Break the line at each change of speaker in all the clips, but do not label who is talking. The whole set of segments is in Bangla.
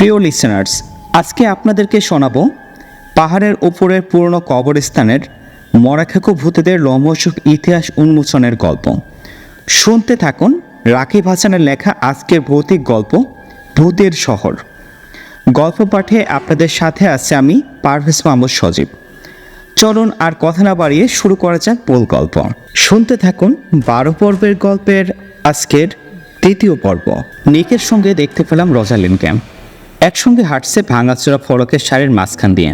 প্রিয় লিসেনার্স, আজকে আপনাদেরকে শোনাবো পাহাড়ের উপরের পুরনো কবরস্থানের মরাখেকো ভূতেদের রোমহর্ষক ইতিহাস উন্মোচনের গল্প। শুনতে থাকুন রাকিব হাসানের লেখা আজকের ভৌতিক গল্প ভূতের শহর। গল্প পাঠে আপনাদের সাথে আছে আমি পারভেজ মাহমুদ সজীব। চলুন আর কথা না বাড়িয়ে শুরু করা যাক মূল গল্প। শুনতে থাকুন 12 পর্বের গল্পের আজকের 3য় পর্ব। নিকের সঙ্গে দেখতে পেলাম রোজালিনকে একসঙ্গে হাঁটছে ভাঙাচোরা ফলকের সারির মাঝখান দিয়ে।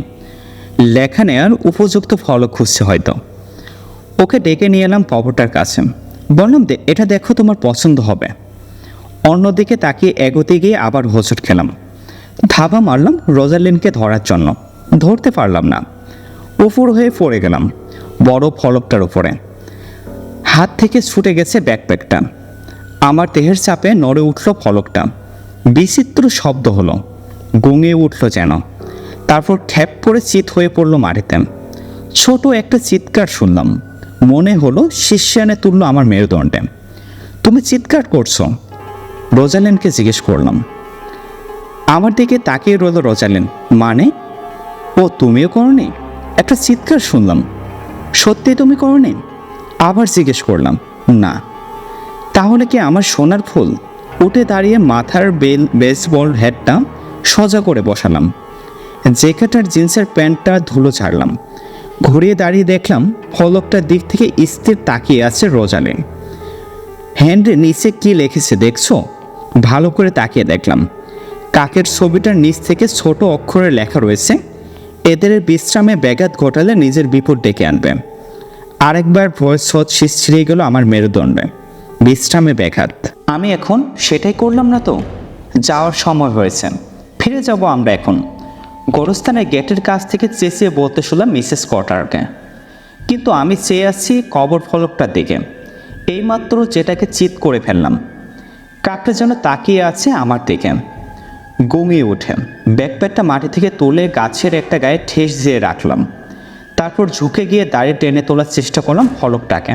লেখা নেওয়ার উপযুক্ত ফলক খুঁজছে হয়তো। ওকে ডেকে নিয়ে এলাম কবরটার কাছে। বললাম, এটা দেখো, তোমার পছন্দ হবে। অন্যদিকে তাকিয়ে এগোতে গিয়ে আবার হোঁচট খেলাম। ধাবা মারলাম রোজালিনকে ধরার জন্য, ধরতে পারলাম না। উপর হয়ে পড়ে গেলাম বড় ফলকটার উপরে। হাত থেকে ছুটে গেছে ব্যাকপ্যাকটা। আমার দেহের চাপে নড়ে উঠল ফলকটা। বিচিত্র শব্দ হলো, গুঙিয়ে উঠল যেন। তারপর খ্যাপ করে চিত হয়ে পড়ল মাটিতে। ছোট একটা চিৎকার শুনলাম, মনে হলো শিষ্যানে তুলল আমার মেরুদণ্ডে। তুমি চিৎকার করছো? রোজালিনকে জিজ্ঞেস করলাম। আমার দিকে তাকিয়ে রইল রোজালিন। মানে? ও, তুমিও করনি? একটা চিৎকার শুনলাম। সত্যি তুমি করনি? আবার জিজ্ঞেস করলাম। না। তাহলে কি আমার সোনার ফুল? উঠে দাঁড়িয়ে মাথার বেসবল হ্যাটটা সোজা করে বসালাম। জ্যাকেটার জিন্সের প্যান্টটা ধুলো ছাড়লাম। ঘুরিয়ে দাঁড়িয়ে দেখলাম ফলকটার দিক থেকে স্থির তাকিয়ে আছে রোজালিন। হ্যান্ডে নিচে কি লিখেছে দেখছো? ভালো করে তাকিয়ে দেখলাম। কাকের ছবিটার নিচ থেকে ছোট অক্ষরে লেখা রয়েছে, এদের বিশ্রামে ব্যাঘাত ঘটালে নিজের বিপদ ডেকে আনবে। আরেকবার ভয়েস ছিঁড়ে গেল আমার মেরুদণ্ডে। বিশ্রামে ব্যাঘাত। আমি এখন সেটাই করলাম না তো? যাওয়ার সময় হয়েছে, ফিরে যাব আমরা এখন। গোরস্থানের গেটের কাছ থেকে চেঁচিয়ে বলতে শুনলাম মিসেস কটারকে। কিন্তু আমি চেয়ে আছি কবর ফলকটার দিকে। এইমাত্র যেটাকে চিৎ করে ফেললাম। কাকটা যেন তাকিয়ে আছে আমার দিকে। গুঙিয়ে উঠে ব্যাকপ্যাকটা মাটি থেকে তুলে গাছের একটা গায়ে ঠেস দিয়ে রাখলাম। তারপর ঝুঁকে গিয়ে দাঁড়িয়ে টেনে তোলার চেষ্টা করলাম ফলকটাকে।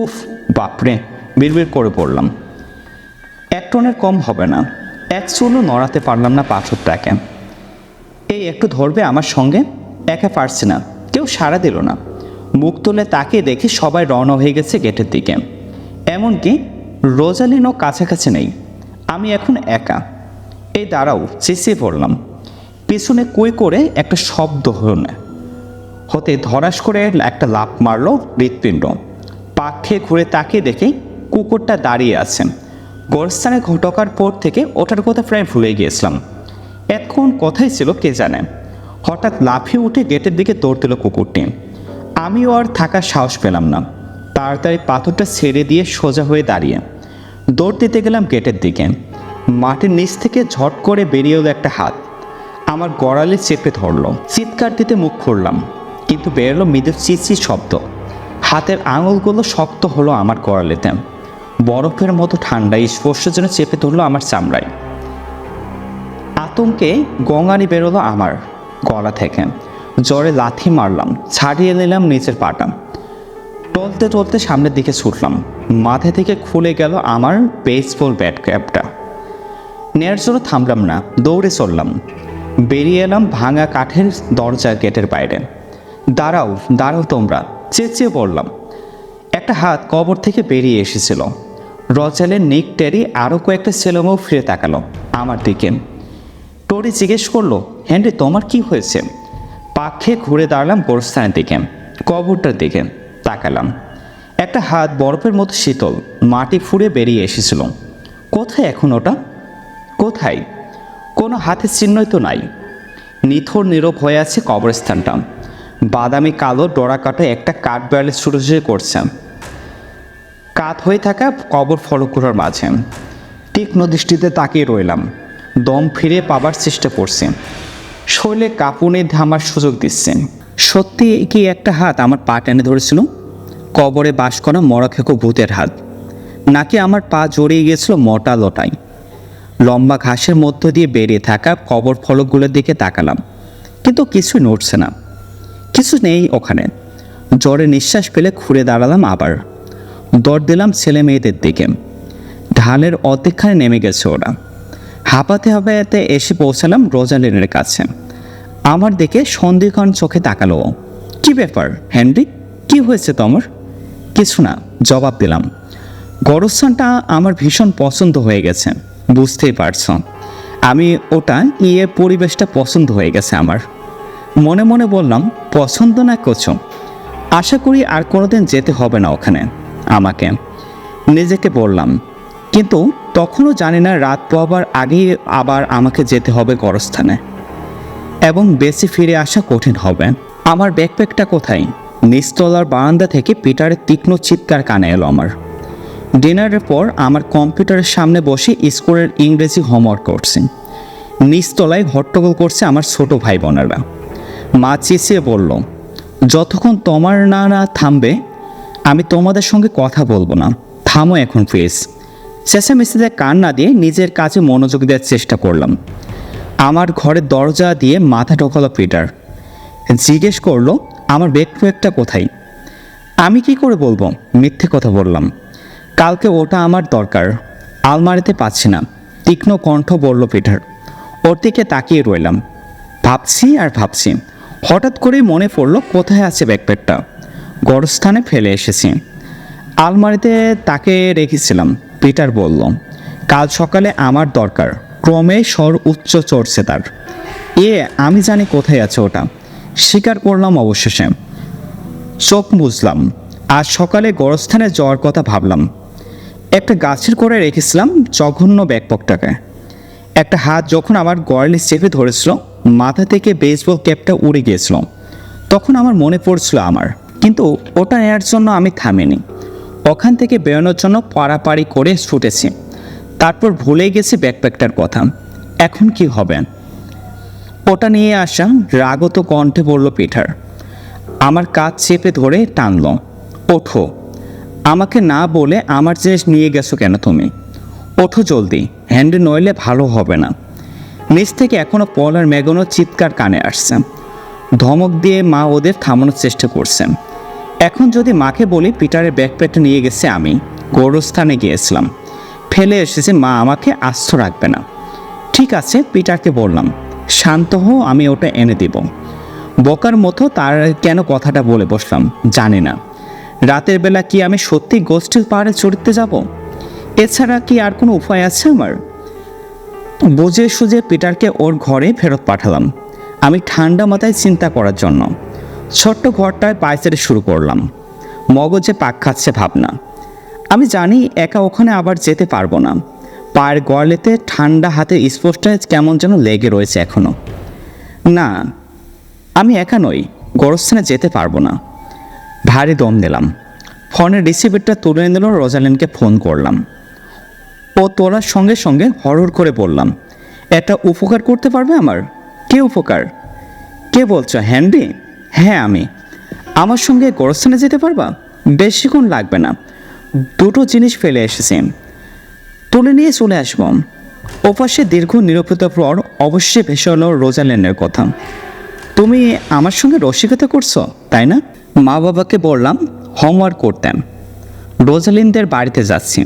উফ, বাপরে, বিড়বিড় করে পড়লাম। 1 টনের কম হবে না। এক চুলও নড়াতে পারলাম না পাথরটাকে। এই একটু ধরবে আমার সঙ্গে? একা পারছি না। কেউ সাড়া দিল না। মুখ তুলে তাকিয়ে দেখি সবাই রওনা হয়ে গেছে গেটের দিকে। এমনকি রোজালিনও কাছাকাছি নেই। আমি এখন একা। এই দাঁড়াও, চেঁচিয়ে পড়লাম। পিছনে কুই করে একটা শব্দ হতে ধরাস করে একটা লাফ মারল হৃৎপিণ্ড। পাক খেয়ে ঘুরে তাকিয়ে দেখি কুকুরটা দাঁড়িয়ে আছে। গোরস্থানে ঢোকার পর থেকে ওটার কথা প্রায় ভুলে গিয়েছিলাম। এতক্ষণ কোথায় ছিল কে জানে। হঠাৎ লাফিয়ে উঠে গেটের দিকে দৌড় দিল কুকুরটি। আমিও আর থাকার সাহস পেলাম না। তাড়াতাড়ি পাথরটা ছেড়ে দিয়ে সোজা হয়ে দাঁড়িয়ে দৌড় দিতে গেলাম গেটের দিকে। মাটির নিচ থেকে ঝট করে বেরিয়ে এলো একটা হাত। আমার গড়ালে চেপে ধরলো। চিৎকার দিতে মুখ খুললাম, কিন্তু বেরোলো মৃদু চিচি শব্দ। হাতের আঙুলগুলো শক্ত হলো আমার গড়ালেতে। বরফের মতো ঠান্ডা স্পর্শ যেন চেপে ধরলো আমার চামড়ায়। আতঙ্কে গঙানি বেরোলো আমার গলা থেকে। জ্বরে লাথি মারলাম, ছাড়িয়ে নিলাম নিচের পাটা। টলতে টলতে সামনের দিকে ছুটলাম। মাথা থেকে খুলে গেল আমার বেসবল ব্যাট ক্যাপটা। নেয়ার জন্য থামলাম না, দৌড়ে চললাম। বেরিয়ে এলাম ভাঙা কাঠের দরজা গেটের বাইরে। দাঁড়াও, দাঁড়াও তোমরা, চেঁচিয়ে পড়লাম। একটা হাত কবর থেকে বেরিয়ে এসেছিল। রজালের নিক টেরি আরও কয়েকটা ছেলেমেয়েও ফিরে তাকালো আমার দিকে। টোরি জিজ্ঞেস করলো, হ্যান্ডি তোমার কি হয়েছে? পাক খেয়ে ঘুরে দাঁড়ালাম গোরস্থানের দিকে। কবরটার দিকে তাকালাম। একটা হাত বরফের মতো শীতল, মাটি ফুঁড়ে বেরিয়ে এসেছিল। কোথায় এখন ওটা? কোথায়? কোনো হাতের চিহ্নই তো নাই। নিথর নীরব হয়ে আছে কবরস্থানটা। বাদামি কালো ডোরা কাটা একটা কাঠ বেড়ালে ছুটোছুটি করছে কাত হয়ে থাকা কবর ফলকগুলোর মাঝে। তীক্ষ্ণ দৃষ্টিতে তাকিয়ে রইলাম। দম ফিরে পাবার চেষ্টা করছি। শরীরে কাঁপুনি থামার সুযোগ দিচ্ছে। সত্যি কি একটা হাত আমার পা টেনে ধরেছিল? কবরে বাস করা মরাখেকো ভূতের হাত? নাকি আমার পা জড়িয়ে গিয়েছিল মোটা লটায়? লম্বা ঘাসের মধ্য দিয়ে বেরিয়ে থাকা কবর ফলকগুলোর দিকে তাকালাম, কিন্তু কিছুই নড়ছে না। কিছু নেই ওখানে। জ্বরে নিঃশ্বাস ফেলে ঘুরে দাঁড়ালাম আবার। দৌড় দিলাম ছেলে মেয়েদের দিকে। ঢালের অর্ধেকখানে নেমে গেছে ওরা। হাঁপাতে হাঁপাতে এসে পৌঁছালাম রোজালিনের কাছে। আমার দেখে সন্দেহবান চোখে তাকালো। কি ব্যাপার হেনরি, কি হয়েছে তোমার? কিছু না, জবাব দিলাম। গোরস্থানটা আমার ভীষণ পছন্দ হয়ে গেছে, বুঝতেই পারছো। আমি ওটা পরিবেশটা পছন্দ হয়ে গেছে আমার। মনে মনে বললাম, পছন্দ না করছো? আশা করি আর কোনোদিন যেতে হবে না ওখানে আমাকে। নিজেকে বললাম, কিন্তু তখনও জানি না রাত পোহাবার আগেই আবার আমাকে যেতে হবে গোরস্থানে, এবং বেশি ফিরে আসা কঠিন হবে। আমার ব্যাকপ্যাকটা কোথায়? নিচতলার বারান্দা থেকে পিটারের তীক্ষ্ণ চিৎকার কানে এলো আমার। ডিনারের পর আমার কম্পিউটারের সামনে বসে স্কুলের ইংরেজি হোমওয়ার্ক করছি। নিচতলায় হট্টগোল করছে আমার ছোট ভাই বোনেরা। মা চেঁচিয়ে বলল, যতক্ষণ তোমার না থামবে আমি তোমাদের সঙ্গে কথা বলবো না। থামো এখন প্লিজ। চেঁচামেচিতে কান না দিয়ে নিজের কাজে মনোযোগ দেওয়ার চেষ্টা করলাম। আমার ঘরের দরজা দিয়ে মাথা ঢোকালো পিটার। জিজ্ঞেস করলো, আমার ব্যাকপ্যাকটা কোথায়? আমি কি করে বলবো? মিথ্যে কথা বললাম। কালকে ওটা আমার দরকার, আলমারিতে পাচ্ছি না। তীক্ষ্ণ কণ্ঠ বলল পিটার। ওর দিকে তাকিয়ে রইলাম, ভাবছি আর ভাবছি। হঠাৎ করেই মনে পড়লো কোথায় আছে ব্যাকপ্যাকটা। গোরস্থানে ফেলে এসেছি, আলমারিতে তাকে রেখেছিলাম। পিটার বলল, কাল সকালে আমার দরকার। ক্রমে স্বর উচ্চ চড়ছে তার। আমি জানি কোথায় আছে ওটা, স্বীকার করলাম অবশেষে। চোখ বুঝলাম। আজ সকালে গোরস্থানে যাওয়ার কথা ভাবলাম। একটা গাছের করে রেখেছিলাম জঘন্য ব্যাকপ্যাকটাকে। একটা হাত যখন আমার গড়ালি চেপে ধরেছিল, মাথা থেকে বেসবল ক্যাপটা উড়ে গিয়েছিল। তখন আমার মনে পড়ছিল আমার, কিন্তু ওটা নেওয়ার জন্য আমি থামিনি। ওখান থেকে বেরোনোর জন্য পাড়াপাড়ি করে ছুটেছি। তারপর ভুলে গেছি ব্যাকপ্যাকটার কথা। এখন কি হবে? ওটা নিয়ে আসা রাগত কণ্ঠে বলল পিটার। আমার কাজ চেপে ধরে টানল। ওঠো। আমাকে না বলে আমার জিনিস নিয়ে গেছো কেন তুমি? ওঠো জলদি, হ্যান্ডে নইলে ভালো হবে না। নিচ থেকে এখনও পল আর মেগানোর চিৎকার কানে আসছে। ধমক দিয়ে মা ওদের থামানোর চেষ্টা করছেন। এখন যদি মাকে বলি পিটারের ব্যাকপ্যাকটা নিয়ে গেছে আমি, গোরস্থানে গিয়েছিলাম, ফেলে এসেছে, মা আমাকে আস্ত রাখবে না। ঠিক আছে, পিটারকে বললাম, শান্ত হও, আমি ওটা এনে দেব। বোকার মতো তার কেন কথাটা বলে বসলাম জানি না। রাতের বেলা কি আমি সত্যি গোস্টের পাহাড়ে চড়তে যাব? এছাড়া কি আর কোনো উপায় আছে আমার? বুঝে সুঝে পিটারকে ওর ঘরে ফেরত পাঠালাম আমি ঠান্ডা মাথায় চিন্তা করার জন্য। ছোট্ট ঘরটায় পায়চারি শুরু করলাম। মগজে পাক খাচ্ছে ভাবনা। আমি জানি একা ওখানে আবার যেতে পারবো না। পায়ের গোড়ালিতে ঠান্ডা হাতে স্পষ্ট কেমন যেন লেগে রয়েছে এখনো। না, আমি একা নই, গোরস্থানে যেতে পারবো না। ভারী দম দিলাম। ফোনের রিসিভারটা তুলে নিল। রোজালিনকে ফোন করলাম। ও তোলার সঙ্গে সঙ্গে হরহর করে বললাম, একটা উপকার করতে পারবে আমার? কে উপকার? কে বলছো, হ্যান্ডি? হ্যাঁ আমি। আমার সঙ্গে গোরস্থানে যেতে পারবা? বেশিক্ষণ লাগবে না, দুটো জিনিস ফেলে এসেছি, তুলে নিয়ে চলে আসব। ওপাশে দীর্ঘ নিরবতার পর অবশ্যই ভেসে হলো রোজালিনের কথা। তুমি আমার সঙ্গে রসিকতা করছো তাই না? মা বাবাকে বললাম হোমওয়ার্ক করতেন, রোজালিনদের বাড়িতে যাচ্ছি।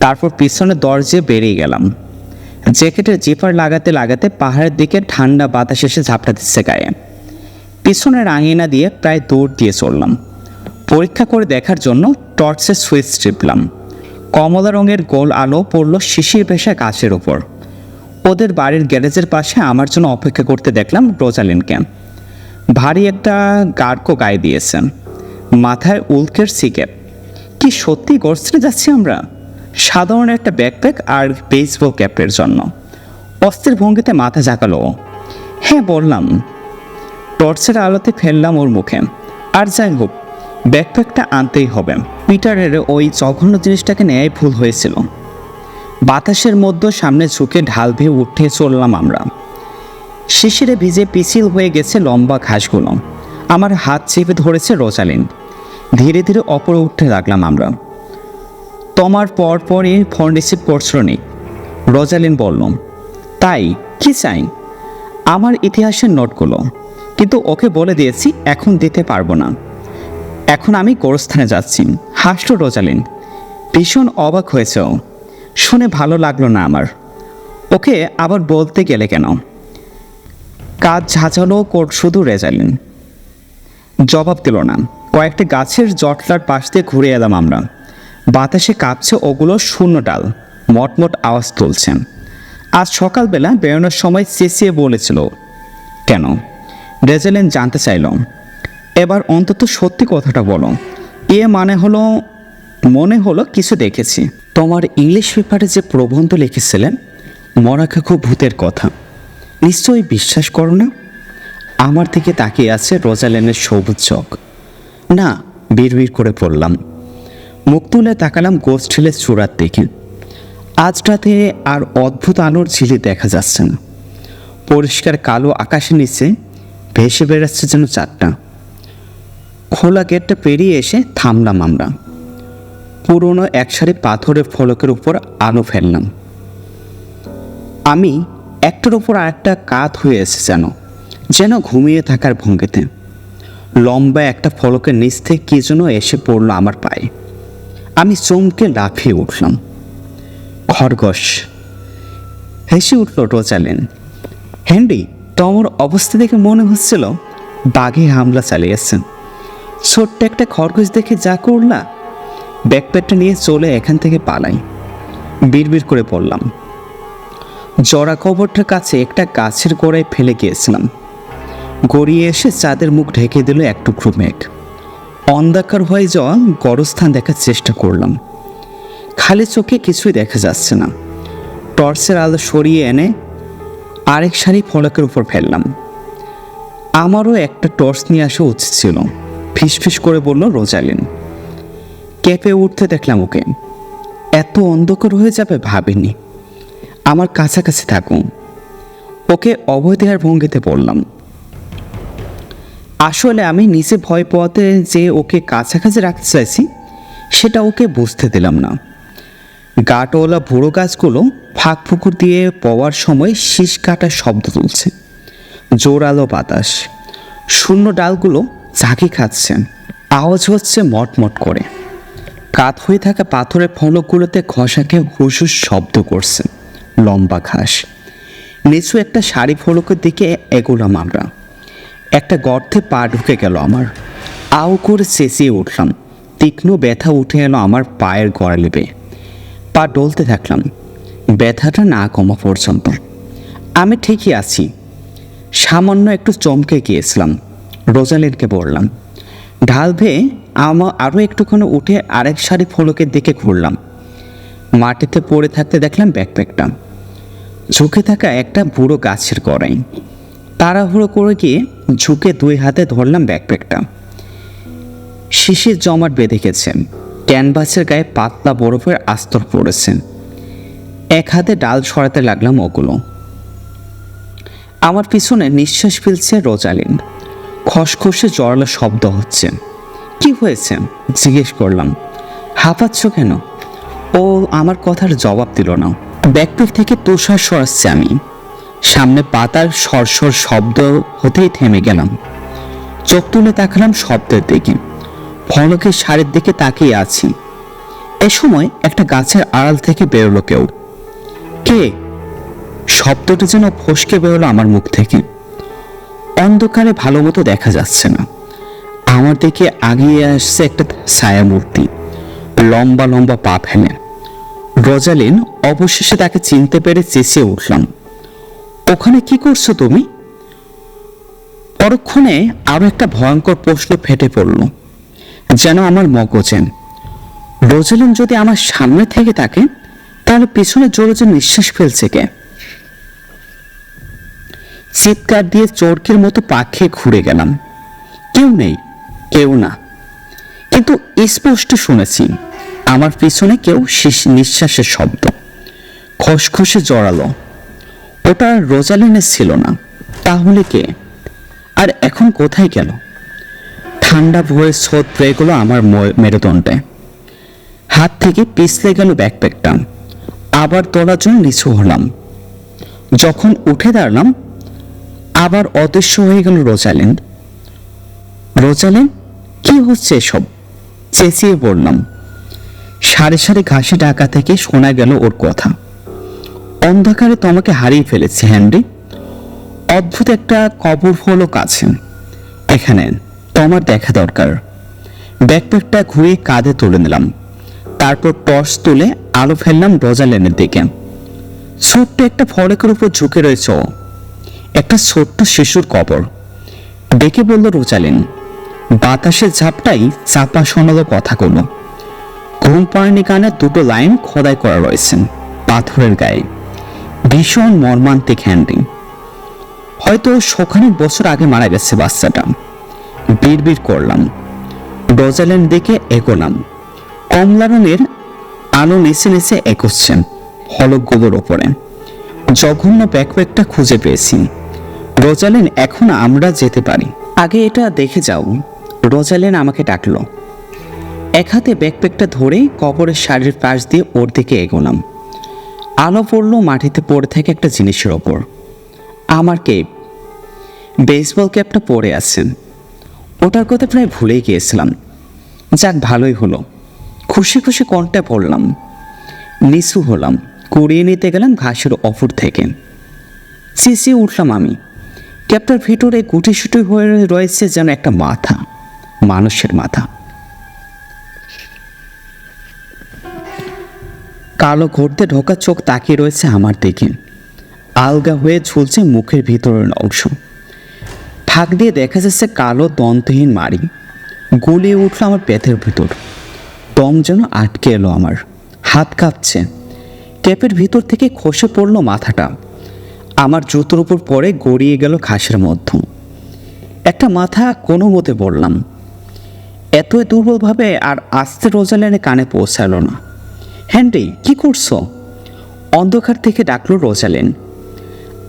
তারপর পিছনে দরজায় বেরিয়ে গেলাম। জ্যাকেটের জিপার লাগাতে লাগাতে পাহাড়ের দিকে ঠান্ডা বাতাস এসে ঝাপটা দিচ্ছে গায়ে। পিছনের আঙিনা দিয়ে প্রায় দৌড় দিয়ে চললাম। পরীক্ষা করে দেখার জন্য টর্চের সুইচ টিপলাম। কমলা রঙের গোল আলো পড়ল শিশির ভেসা গাছের ওপর। ওদের বাড়ির গ্যারেজের পাশে আমার জন্য অপেক্ষা করতে দেখলাম রোজালিনকে। ভারী একটা গার্কো গায়ে দিয়েছেন, মাথায় উল্কের সিকেপ। কি সত্যি গোরস্থানে যাচ্ছি আমরা? সাধারণ একটা ব্যাকপ্যাক আর বেসবল ক্যাপের জন্য। অস্থির ভঙ্গিতে মাথা ঝাঁকালো। হ্যাঁ বললাম। টর্চের আলোতে ফেললাম ওর মুখে। আর যাই হোক, ব্যাকপ্যাকটা আনতেই হবে। পিটারের ওই জঘন্য জিনিসটাকে নেয়াই ভুল হয়েছিল। বাতাসের মধ্যে সামনে ঝুঁকে ঢাল ভেয়ে উঠে চললাম আমরা। শিশিরে ভিজে পিছিল হয়ে গেছে লম্বা ঘাসগুলো। আমার হাত চেপে ধরেছে রোজালিন। ধীরে ধীরে অপরে উঠতে লাগলাম আমরা। তোমার পরপরই ফোন রিসিভ করছিল নি, রোজালিন বলল। তাই কি চাই? আমার ইতিহাসের নোটগুলো, কিন্তু ওকে বলে দিয়েছি এখন দিতে পারবো না। এখন আমি গোরস্থানে যাচ্ছি। হাসল রোজালিন। ভীষণ অবাক হয়েছে ও। শুনে ভালো লাগলো না আমার। ওকে আবার বলতে গেলে কেন? কাজ ঝাঁঝালো শুধু রেজালিন জবাব দিল না। কয়েকটি গাছের জটলার পাশ দিয়ে ঘুরে এলাম আমরা। বাতাসে কাঁপছে ওগুলো শূন্য ডাল, মটমট আওয়াজ তুলছেন। আজ সকালবেলা বেরোনোর সময় চেঁচিয়ে বলেছিল কেন? রেজালিন জানতে চাইল। এবার অন্তত সত্যি কথাটা বলো। মনে হলো কিছু দেখেছি। তোমার ইংলিশ পেপারে যে প্রবন্ধ লিখেছিলেন মরাখাকু ভূতের কথা, নিশ্চয়ই বিশ্বাস করো না? আমার দিকে তাকিয়ে আছে রোজালিনের সবুজ চোখ। না, বিড়বিড় করে পড়লাম। মুখ তুলে তাকালাম গোস্ট হিলের চূড়ার দিকে। আজ রাতে আর অদ্ভুত আলোর ঝিলি দেখা যাচ্ছে না। পরিষ্কার কালো আকাশের নিচে ভেসে বেড়াচ্ছে যেন চাঁদটা। খোলা গেটটা পেরিয়ে এসে থামলাম আমরা। পুরনো এক সারি পাথরের ফলকের উপর আলো ফেললাম। আমি একটার উপর আরেকটা কাত হয়ে এসে যেন ঘুমিয়ে থাকার ভঙ্গিতে। লম্বা একটা ফলকের নিচ থেকে কি যেন এসে পড়লো আমার পায়ে। আমি চমকে লাফিয়ে উঠলাম। খরগোশ! হেসে উঠল রোজালিন। হেনরি, তোমার অবস্থা দেখে মনে হচ্ছিল বাঘে হামলা চালিয়েছে। ছোট্ট একটা খরগোশ দেখে যা করলা! ব্যাকপ্যাকটা নিয়ে চলে এখান থেকে পালাই। বিড়বিড় করে পড়লাম। জরা কবরটার কাছে একটা গাছের গোড়ায় ফেলে গিয়েছিলাম। গড়িয়ে এসে চাঁদের মুখ ঢেকে দিল এক টুকরো মেঘ। অন্ধকার হয়ে যাওয়া গড়স্থান দেখার চেষ্টা করলাম। খালি চোখে কিছুই দেখা যাচ্ছে না। টর্চের আলো সরিয়ে এনে আরেক সারি ফলকের উপর ফেললাম। আমারও একটা টর্চ নিয়ে আসা উচিত ছিল, ফিসফিস করে বলল রোজালিন। কেঁপে উঠতে দেখলাম ওকে। এত অন্ধকার হয়ে যাবে ভাবিনি। আমার কাছাকাছি থাকুন। ওকে অভয় দেওয়ার ভঙ্গিতে বললাম। আসলে আমি নিজে ভয় পাওয়াতে যে ওকে কাছাকাছি রাখতে চাইছি সেটা ওকে বুঝতে দিলাম না। গাটওয়ালা বুড়ো গাছগুলো ফাঁক ফুকুর দিয়ে পওয়ার সময় শীষ কাটার শব্দ তুলছে। জোরালো বাতাস, শূন্য ডালগুলো ঝাঁকি খাচ্ছে। আওয়াজ হচ্ছে মটমট করে। কাত হয়ে থাকা পাথরের ফলকগুলোতে ঘষাকে হুসুস শব্দ করছে। লম্বা ঘাস। নিচু একটা সারি ফলকের দিকে এগোলাম আমরা। একটা গর্তে পা ঢুকে গেল আমার। আও করে চেঁচিয়ে উঠলাম। তীক্ষ্ণ ব্যথা উঠে এলো আমার পায়ের গোড়ালি বেয়ে। পা ডলতে থাকলাম, ব্যথাটা না কমা পর্যন্ত। আমি ঠিকই আছি। সামান্য একটু চমকে গিয়েছিলাম। রোজালিনকে বললাম। ঢাল বেয়ে আরও একটুখানি উঠে আরেক সারি ফলকের দিকে ঘুরলাম। মাটিতে পড়ে থাকতে দেখলাম ব্যাকপ্যাকটা। ঝুঁকে থাকা একটা বুড়ো গাছের গোড়ায়। তাড়াহুড়ো করে গিয়ে ঝুঁকে দুই হাতে ধরলাম ব্যাকপ্যাকটা। শিশির জমাট বেঁধে গেছে। ক্যানভাসের গায়ে পাতলা বরফের আস্তর পড়েছে। এক হাতে ডাল সরাতে লাগলাম ওগুলো। আমার পিছনে নিঃশ্বাস ফেলছে রোজালিন। খসখসে জড়ালো শব্দ হচ্ছে। কি হয়েছে জিজ্ঞেস করলাম। হাঁপাচ্ছ কেন? ও আমার কথার জবাব দিল না। ব্যাকপ্যাক থেকে তুষার সরাচ্ছি আমি। সামনে পাতার সরসর শব্দ হতেই থেমে গেলাম। চোখ তুলে তাকালাম শব্দের দিকে। ফলকের সারির দিকে তাকিয়ে আছি। এ সময় একটা গাছের আড়াল থেকে বেরোলো কেউ। কে? শব্দটা যেন ফসকে বেরোলো আমার মুখ থেকে। অন্ধকারে ভালো মতো দেখা যাচ্ছে না। আমার দিকে আগিয়ে আসছে একটা ছায়া মূর্তি, লম্বা লম্বা পা ফেলে। রোজালিন অবশেষে তাকে চিনতে পেরে চেঁচিয়ে উঠলাম। ওখানে কি করছো তুমি? পরক্ষণে আরো একটা ভয়ঙ্কর প্রশ্ন ফেটে পড়ল যেন আমার মগজে। রোজালিন যদি আমার সামনে থেকে থাকে তাহলে পিছনে জোরে জোরে নিঃশ্বাস ফেলছে কে? চিৎকার দিয়ে চোরকের মতো পাখে ঘুরে গেলাম। কেউ নেই, কেউ না। কিন্তু স্পষ্ট শুনেছি আমার পিছনে কেউ নিঃশ্বাসের শব্দ। খসখসে জড়ালো। ওটা রোজালিনের ছিল না। তাহলে কে? আর এখন কোথায় গেল? ঠান্ডা ভয়ে স্রোত বয়ে গেল আমার মেরুদণ্ডে। হাত থেকে পিছলে গেল ব্যাকপ্যাকটা। আবার তোলার জন্য নিচু হলাম। যখন উঠে দাঁড়ালাম আবার অদৃশ্য হয়ে গেল রোজালিন। রোজালিন, কি হচ্ছে এসব? চেঁচিয়ে বললাম। সারি সারি ঘাসে ঢাকা থেকে শোনা গেল ওর কথা। অন্ধকারে তোমাকে হারিয়ে ফেলেছি হেনরি। অদ্ভুত একটা কবর হলো কাছে, এখানে তোমার দেখা দরকার। ব্যাকপ্যাকটা ঘুরিয়ে কাঁধে তুলে নিলাম, তারপর টর্চ তুলে আলো ফেললাম রোজালিনের দিকে। ছোট্ট একটা ফলকের উপর ঝুঁকে রয়েছে ও, একটা ছোট্ট শিশুর কবর। ডেকে বলল রোজালিন। বাতাসের ঝাপটাই চাপা শোনালো কথাগুলো। ঘুম পাড়ানি কানে দুটো লাইন খোদাই করা রয়েছে পাথরের গায়ে। ভীষণ মর্মান্তিক হ্যান্ডিং। হয়তো শখানেক বছর আগে মারা গেছে বাচ্চাটা। বিড়বিড় করলাম। রোজালিন দিকে এগোলাম। কমলা রঙের আলো নিচে নিচে এগোচ্ছে ফলকগুলোর ওপরে। জঘন্য ব্যাকপ্যাকটা খুঁজে পেয়েছি। রোজালিন, এখন আমরা যেতে পারি। আগে এটা দেখে যাও। রোজালিন আমাকে ডাকলো। এক হাতে ব্যাকপ্যাকটা ধরে কবরের শাড়ির পাশ দিয়ে ওর দিকে এগোলাম। আলো পড়লো মাটিতে পড়ে থাকে একটা জিনিসের ওপর। আমার কেপ, বেসবল ক্যাপটা পরে আছেন। ওটার কথা প্রায় ভুলেই গিয়েছিলাম। যাক, ভালোই হলো। খুশি খুশি কণ্ঠে পড়লাম। নিচু হলাম, কুড়িয়ে নিতে গেলাম ঘাসের অপর থেকে। চেঁচিয়ে উঠলাম আমি। ক্যাপটার ভিতরে গুটিসুটি হয়ে রয়েছে যেন একটা মাথা, মানুষের মাথা। কালো ঘুরতে ঢোকা চোখ তাকিয়ে রয়েছে আমার দিকে। আলগা হয়ে ঝুলছে মুখের ভিতরের অংশ। ফাঁক দিয়ে দেখা যাচ্ছে কালো দন্তহীন মাড়ি। গলিয়ে উঠলো আমার পেটের ভিতর। দম যেন আটকে এলো আমার। হাত কাঁপছে। ক্যাপের ভিতর থেকে খসে পড়লো মাথাটা। আমার জুতোর উপর পড়ে গড়িয়ে গেল ঘাসের মধ্যে। একটা মাথা কোনো মতে পড়লাম। এতই দুর্বলভাবে আর আস্তে রোজালিনে কানে পৌঁছালো না। হেনরি, কি করছো? অন্ধকার থেকে ডাকলো রোজালিন।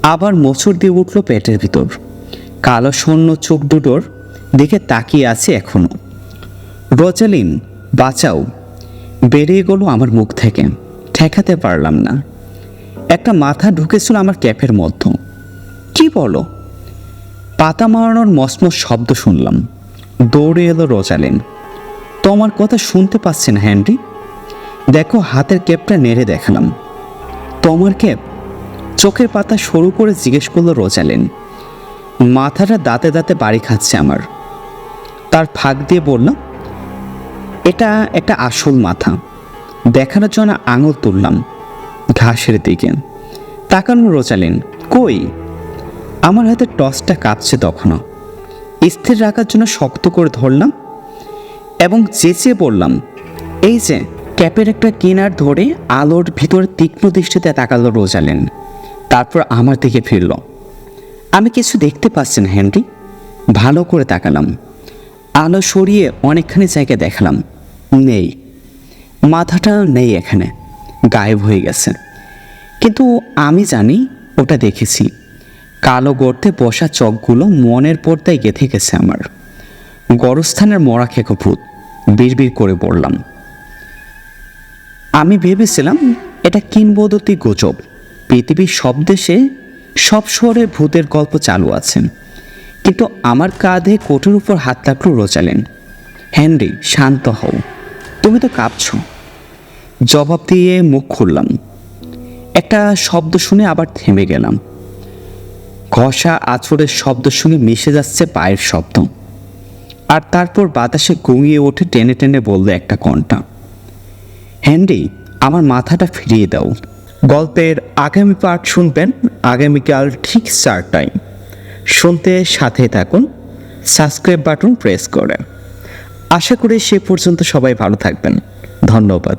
আবার মোচড় দিয়ে উঠল পেটের ভিতর। কালো শূন্য চোখ দুটোর দিকে তাকিয়ে আছে এখনো। রোজালিন, বাঁচাও! বেরিয়ে গেল আমার মুখ থেকে। ঠেকাতে পারলাম না। একটা মাথা ঢুকেছিল আমার ক্যাপের মধ্যে। কি বলো? পাতা মারানোর মসমস শব্দ শুনলাম। দৌড়ে এলো রোজালিন। তোমার কথা শুনতে পাচ্ছি না হেনরি। দেখো, হাতের ক্যাপটা নেড়ে দেখালাম। তোমার ক্যাপ? চোখের পাতা সরু করে জিজ্ঞেস করলো রোজালিন। মাথাটা দাঁতে দাঁতে বাড়ি খাচ্ছে আমার। তার ফাঁক দিয়ে বললাম, এটা একটা আসল মাথা। দেখানোর জন্য আঙুল তুললাম ঘাসের দিকে। তাকানো রোজালিন। কই? আমার হাতে টর্চটা কাঁপছে তখনও। স্থির রাখার জন্য শক্ত করে ধরলাম এবং চেঁচিয়ে বললাম, এই যে। ক্যাপের একটা কিনার ধরে আলোর ভিতরে তীক্ষ্ণ দৃষ্টিতে তাকালো রোজালিন। তারপর আমার দিকে ফিরল। আমি কিছু দেখতে পাচ্ছি না হেনরি। ভালো করে তাকালাম। আলো সরিয়ে অনেকখানি জায়গা দেখালাম। নেই, মাথাটা নেই এখানে, গায়েব হয়ে গেছে। কিন্তু আমি জানি ওটা দেখেছি। কালো গর্তে বসা চোখগুলো মনের পর্দায় গেঁথে গেছে আমার। গড়স্থানের মরা খেকো ভূত। বিড়বিড় করে বললাম। আমি ভেবেছিলাম এটা কিংবদন্তি গুজব। পৃথিবীর সব দেশে সব শহরে ভূতের গল্প চালু আছে। কিন্তু আমার কাঁধে কোটের উপর হাত রাখলো রোজালিন। হেনরি, শান্ত হও, তুমি তো কাঁপছো। জবাব দিয়ে মুখ খুললাম। একটা শব্দ শুনে আবার থেমে গেলাম। ঘষা আঁচড়ের শব্দ শুনে মিশে যাচ্ছে পায়ের শব্দ। আর তারপর বাতাসে গুঙিয়ে ওঠে টেনে টেনে বলল একটা কণ্ঠা, হেনরি, আমার মাথাটা ফিরিয়ে দাও। গল্পের আগামী পার্ট শুনবেন আগামীকাল ঠিক 4টায়। শুনতে সাথে থাকুন, সাবস্ক্রাইব বাটন প্রেস করে। আশা করি সে পর্যন্ত সবাই ভালো থাকবেন। ধন্যবাদ।